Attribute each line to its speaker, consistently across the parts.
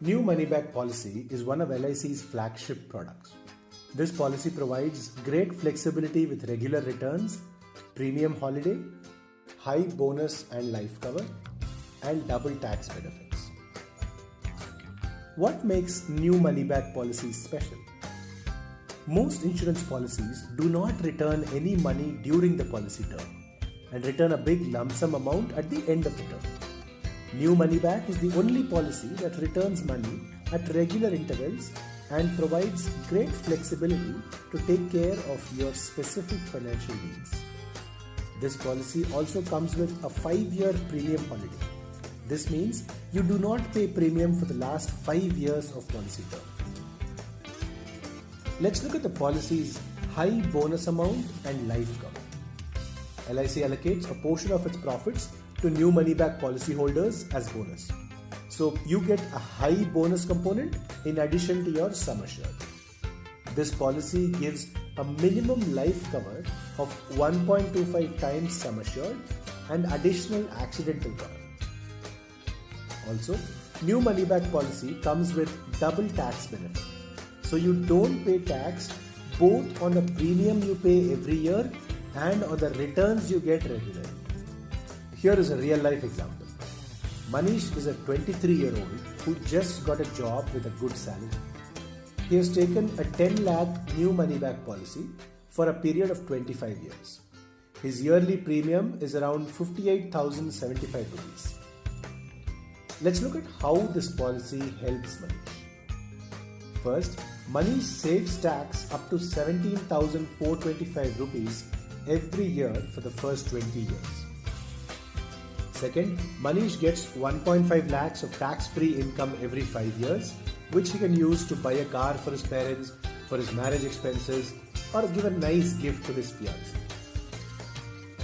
Speaker 1: New Money Back Policy is one of LIC's flagship products. This policy provides great flexibility with regular returns, premium holiday, high bonus and life cover, and double tax benefits. What makes New Money Back policies special? Most insurance policies do not return any money during the policy term and return a big lump sum amount at the end of the term. New Money Back is the only policy that returns money at regular intervals and provides great flexibility to take care of your specific financial needs. This policy also comes with a 5-year premium holiday. This means you do not pay premium for the last 5 years of policy term. Let's look at the policy's high bonus amount and life cover. LIC allocates a portion of its profits to New Money Back policyholders as bonus. So you get a high bonus component in addition to your sum assured. This policy gives a minimum life cover of 1.25 times sum assured and additional accidental cover. Also, New Money Back policy comes with double tax benefit. So you don't pay tax both on the premium you pay every year and on the returns you get regularly. Here is a real life example. Manish is a 23-year-old who just got a job with a good salary. He has taken a 10 lakh New Money Back policy for a period of 25 years. His yearly premium is around 58,075 rupees. Let's look at how this policy helps Manish. First, Manish saves tax up to 17,425 rupees every year for the first 20 years. Second, Manish gets 1.5 lakhs of tax-free income every 5 years, which he can use to buy a car for his parents, for his marriage expenses, or give a nice gift to his fiancée.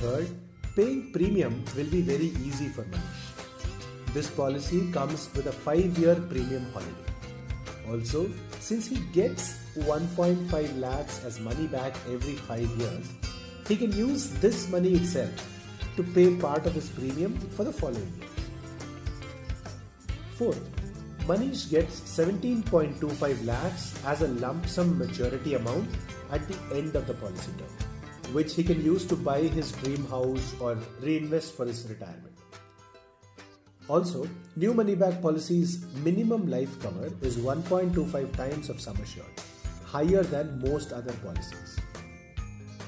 Speaker 1: Third, paying premium will be very easy for Manish. This policy comes with a 5-year premium holiday. Also, since he gets 1.5 lakhs as money back every 5 years, he can use this money itself to pay part of his premium for the following years. Fourth, Manish gets 17.25 lakhs as a lump sum maturity amount at the end of the policy term, which he can use to buy his dream house or reinvest for his retirement. Also, New Money Back policy's minimum life cover is 1.25 times of sum assured, higher than most other policies.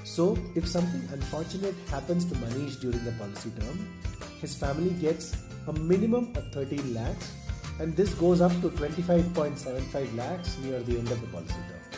Speaker 1: So, if something unfortunate happens to Manish during the policy term, his family gets a minimum of 13 lakhs and this goes up to 25.75 lakhs near the end of the policy term.